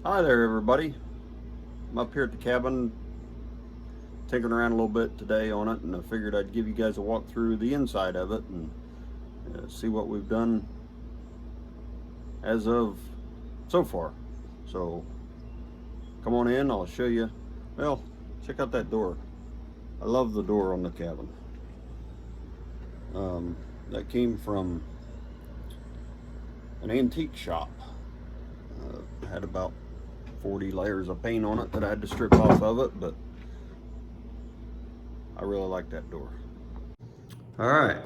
Hi there, everybody. I'm up here at the cabin, tinkering around a little bit today on it, and I figured I'd give you guys a walk through the inside of it and see what we've done as of so far. So come on in, I'll show you. Well, check out that door. I love the door on the cabin. That came from an antique shop. Had about 40 layers of paint on it that I had to strip off of it, but I really like that door. All right,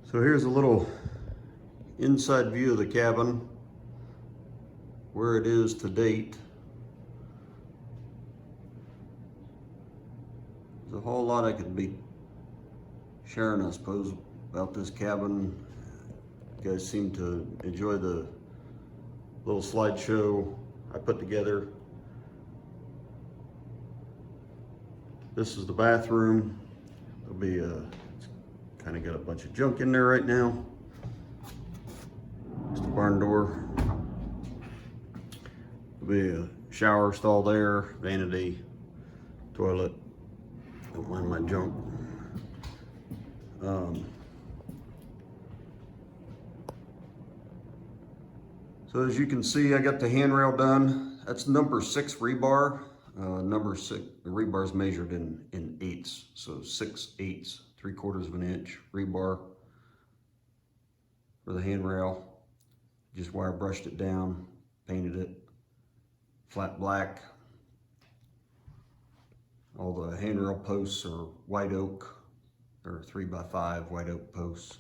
so here's a little inside view of the cabin, where it is to date. There's a whole lot I could be sharing, I suppose, about this cabin. You guys seem to enjoy the little slideshow I put together. This is the bathroom. There'll be it's kind of got a bunch of junk in there right now. Just a barn door. There'll be a shower stall there, vanity, toilet. Don't mind my junk. So as you can see, I got the handrail done. That's number 6 rebar. Number 6, the rebar is measured in eighths. So 6/8, 3/4 of an inch rebar for the handrail. Just wire brushed it down, painted it flat black. All the handrail posts are white oak. They're 3x5 white oak posts.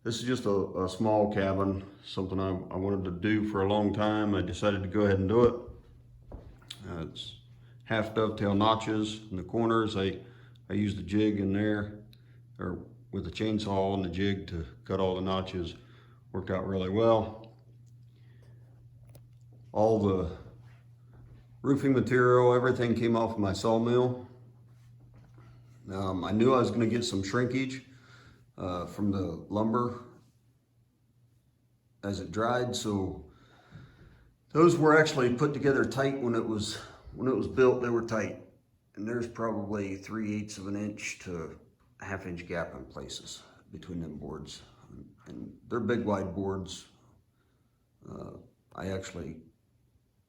This is just a small cabin, something I wanted to do for a long time. I decided to go ahead and do it. It's half dovetail notches in the corners. I used the jig in there, or with a chainsaw and the jig to cut all the notches. Worked out really well. All the roofing material, everything came off of my sawmill. I knew I was going to get some shrinkage from the lumber as it dried, so those were actually put together tight when it was built. They were tight, and there's probably 3/8 of an inch to a half-inch gap in places between them boards, and they're big wide boards.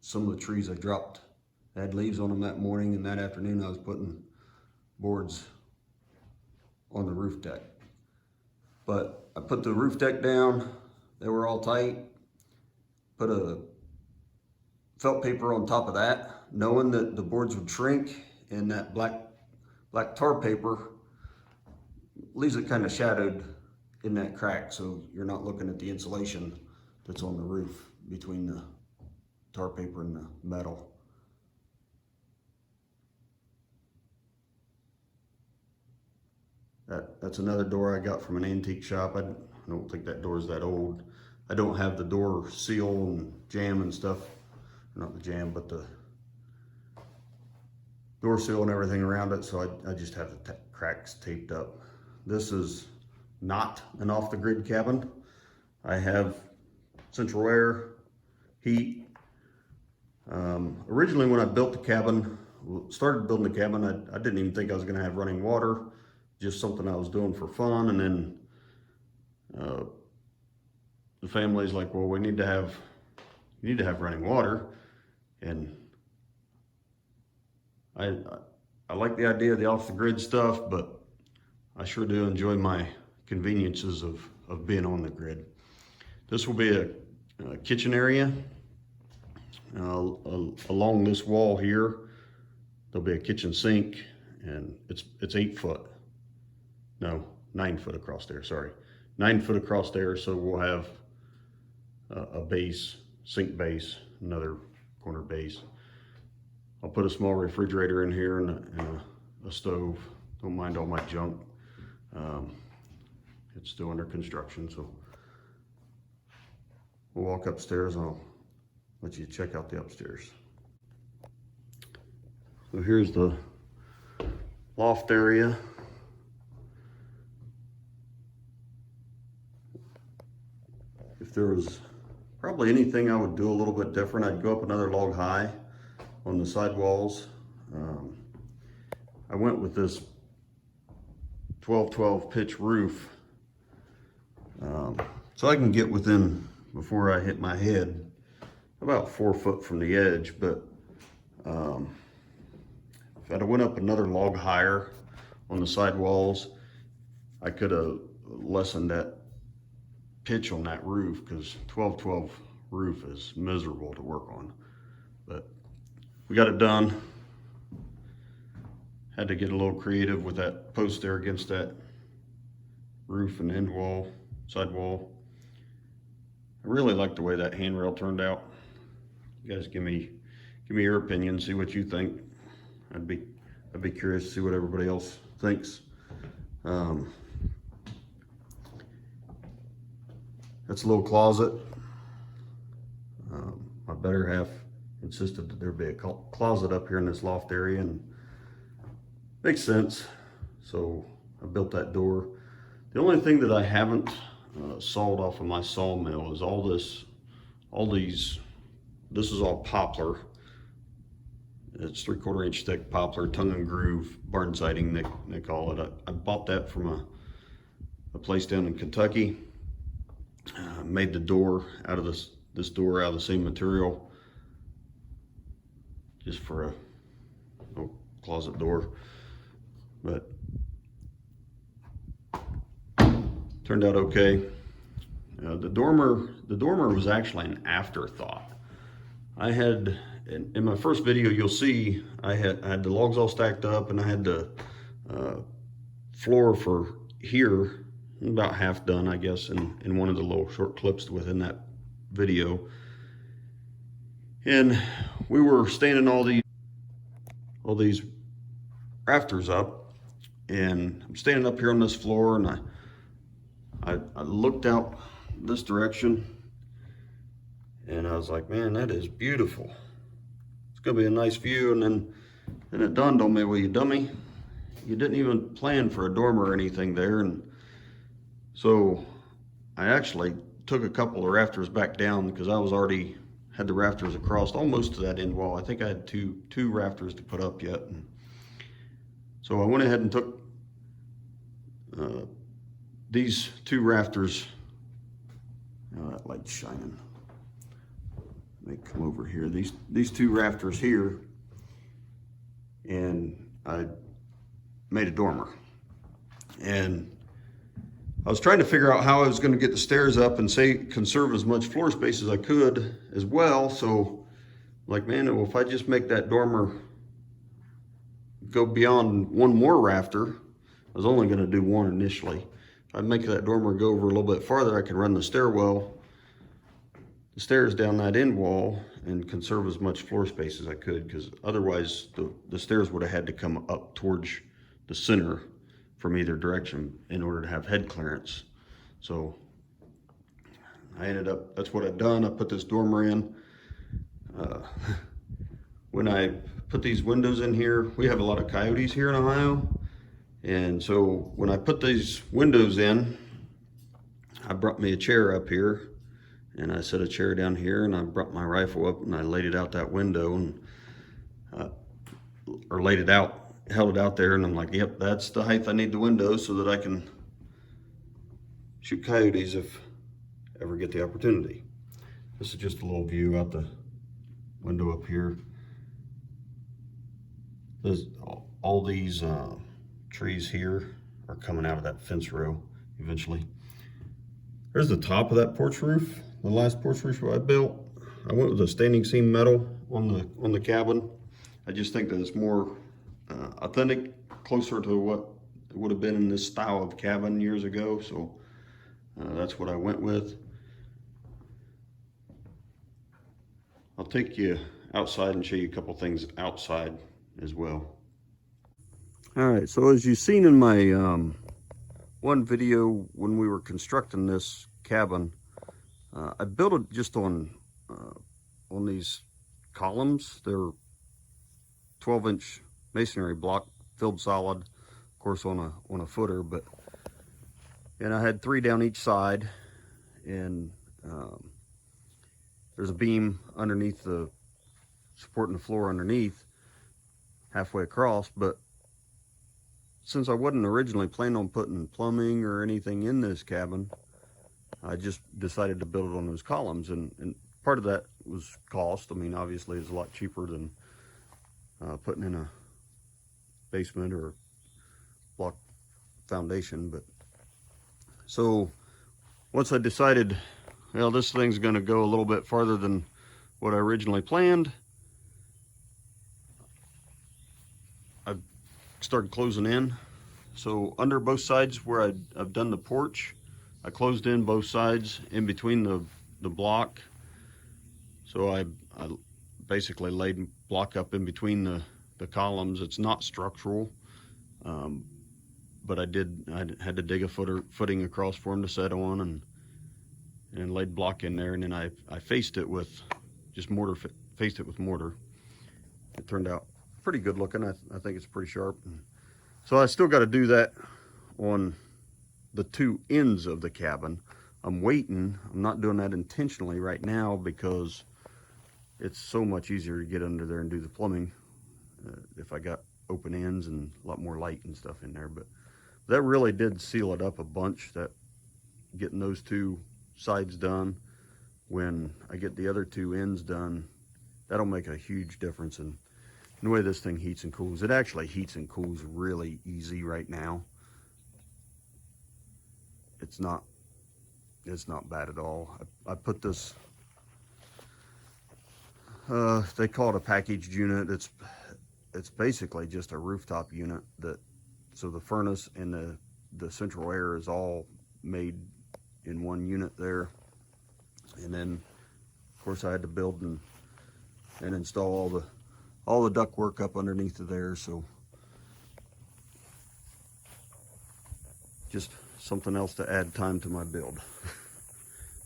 Some of the trees I dropped had leaves on them that morning, and that afternoon I was putting boards on the roof deck. But I put the roof deck down, they were all tight, put a felt paper on top of that, knowing that the boards would shrink, and that black tar paper leaves it kind of shadowed in that crack, so you're not looking at the insulation that's on the roof between the tar paper and the metal. That's another door I got from an antique shop. I don't think that door is that old. I don't have the door seal and jamb and stuff. Not the jamb, but the door seal and everything around it, so I just have the cracks taped up. This is not an off-the-grid cabin. I have central air, heat. Originally when I built the cabin, started building the cabin, I didn't even think I was gonna have running water. Just something I was doing for fun, and then the family's like, well, you need to have running water, and I like the idea of the off-the-grid stuff, but I sure do enjoy my conveniences of being on the grid. This will be a kitchen area. Along this wall here, there'll be a kitchen sink, and it's 8 foot. No, 9 foot across there, sorry. 9 foot across there, so we'll have a base, sink base, another corner base. I'll put a small refrigerator in here and a stove. Don't mind all my junk. It's still under construction, so we'll walk upstairs and I'll let you check out the upstairs. So here's the loft area. if there was probably anything I would do a little bit different, I'd go up another log high on the side walls. I went with this 12-12 pitch roof, so I can get within, before I hit my head, about 4 foot from the edge. But if I'd have went up another log higher on the side walls, I could have lessened that pitch on that roof, because 12-12 roof is miserable to work on. But we got it done. Had to get a little creative with that post there against that roof and end wall, side wall. I really like the way that handrail turned out. You guys give me your opinion, see what you think. I'd be curious to see what everybody else thinks. That's a little closet. My better half insisted that there be a closet up here in this loft area, and makes sense. So I built that door. The only thing that I haven't sawed off of my sawmill is this is all poplar. It's 3/4 inch thick poplar, tongue and groove barn siding, they call it. I bought that from a place down in Kentucky. Made the door out of this door out of the same material, just for a little closet door. But turned out okay. The dormer was actually an afterthought. I had, in my first video, you'll see I had the logs all stacked up, and I had the floor for here about half done, I guess, in one of the little short clips within that video. And we were standing all these rafters up, and I'm standing up here on this floor, and I looked out this direction, and I was like, man, that is beautiful. It's gonna be a nice view. And then it dawned on me, well, you dummy, you didn't even plan for a dormer or anything there. And so I actually took a couple of rafters back down, because I was already had the rafters across almost to that end wall. I think I had two rafters to put up yet. And so I went ahead and took these 2 rafters. That light's shining. Let me come over here. These 2 rafters here, and I made a dormer. And I was trying to figure out how I was going to get the stairs up and conserve as much floor space as I could as well. So, like, man, well, if I just make that dormer go beyond 1 more rafter, I was only going to do 1 initially. If I make that dormer go over a little bit farther, I can run the stairs down that end wall and conserve as much floor space as I could, because otherwise the stairs would have had to come up towards the center from either direction in order to have head clearance. So I ended up, that's what I've done. I put this dormer in. When I put these windows in here, we have a lot of coyotes here in Ohio. And so when I put these windows in, I brought me a chair up here, and I set a chair down here, and I brought my rifle up, and I laid it out that window, and or laid it out, held it out there, and I'm like, yep, that's the height I need the window so that I can shoot coyotes if I ever get the opportunity. This is just a little view out the window up here. There's all these trees here are coming out of that fence row eventually. There's the top of that porch roof, the last porch roof I built. I went with a standing seam metal on the cabin. I just think that it's more authentic, closer to what it would have been in this style of cabin years ago. So that's what I went with. I'll take you outside and show you a couple things outside as well. All right, so as you've seen in my one video when we were constructing this cabin, I built it just on these columns. They're 12-inch masonry block filled solid, of course on a footer, and I had 3 down each side, and There's a beam underneath supporting the floor underneath, halfway across, but since I wasn't originally planning on putting plumbing or anything in this cabin, I just decided to build it on those columns, and part of that was cost. I mean, obviously it's a lot cheaper than putting in a basement or block foundation. But so once I decided, well, this thing's going to go a little bit farther than what I originally planned, I started closing in. So under both sides where I've done the porch, I closed in both sides in between the block. So I basically laid block up in between the columns. It's not structural, but I had to dig a footing across for them to set on, and laid block in there, and then I faced it with just mortar. Faced it with mortar. It turned out pretty good looking. I think it's pretty sharp. So I still got to do that on the two ends of the cabin. I'm waiting. I'm not doing that intentionally right now because it's so much easier to get under there and do the plumbing if I got open ends and a lot more light and stuff in there. But that really did seal it up a bunch, that getting those two sides done. When I get the other two ends done, that'll make a huge difference in the way this thing heats and cools. It actually heats and cools really easy right now. It's not bad at all. I put this, they call it a packaged unit. It's basically just a rooftop unit so the furnace and the central air is all made in one unit there. And then of course I had to build and install all the duct work up underneath of there. So just something else to add time to my build.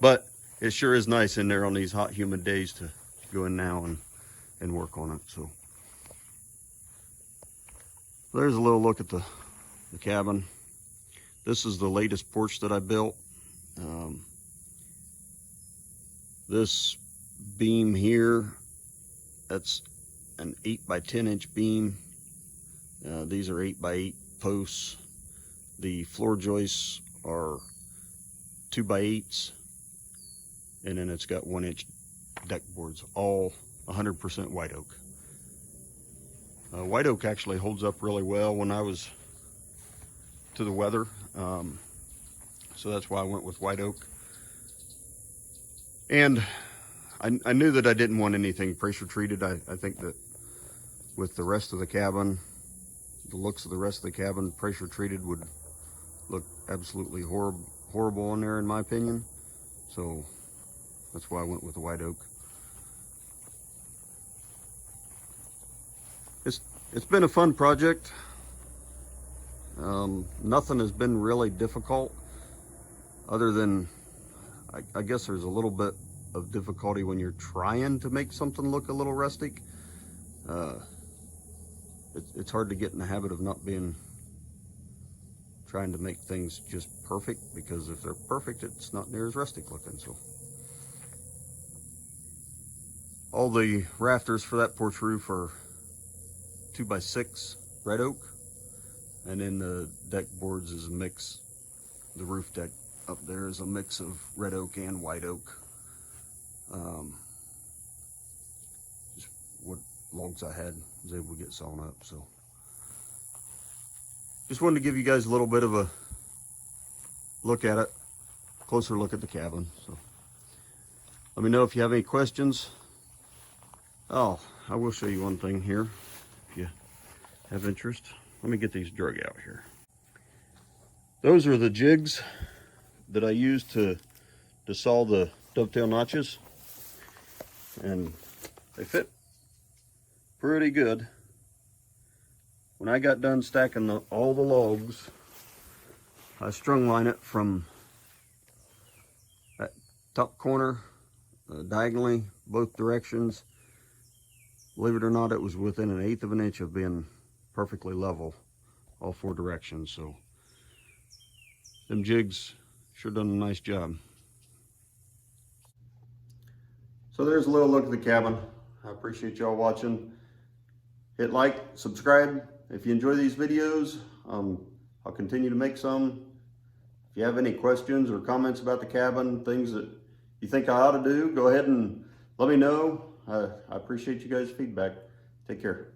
But it sure is nice in there on these hot, humid days to go in now and work on it. So there's a little look at the cabin. This is the latest porch that I built. This beam here, that's an 8 by 10 inch beam. These are 8 by 8 posts. The floor joists are 2 by 8s, and then it's got 1 inch deck boards, all 100% white oak. White oak actually holds up really well when I was to the weather, so that's why I went with white oak. And I knew that I didn't want anything pressure treated. I think that with the rest of the cabin, the looks of the rest of the cabin, pressure treated would look absolutely horrible in there, in my opinion. So that's why I went with the white oak. It's been a fun project. Nothing has been really difficult, other than I guess there's a little bit of difficulty when you're trying to make something look a little rustic. It's hard to get in the habit of not trying to make things just perfect, because if they're perfect, it's not near as rustic looking. So all the rafters for that porch roof are 2 by 6 red oak, and then the deck boards is a mix. The roof deck up there is a mix of red oak and white oak. Just what logs I had was able to get sawn up. So just wanted to give you guys a little bit of a look at it, closer look at the cabin. So let me know if you have any questions. Oh, I will show you one thing here if you have interest. Let me get these drug out here. Those are the jigs that I used to saw the dovetail notches, and they fit pretty good. When I got done stacking all the logs, I strung line it from that top corner diagonally both directions. Believe it or not, it was within 1/8 of an inch of being perfectly level all 4 directions. So them jigs sure done a nice job. So there's a little look at the cabin. I appreciate y'all watching. Hit like, subscribe if you enjoy these videos. I'll continue to make some. If you have any questions or comments about the cabin, things that you think I ought to do, go ahead and let me know. I appreciate you guys' feedback. Take care.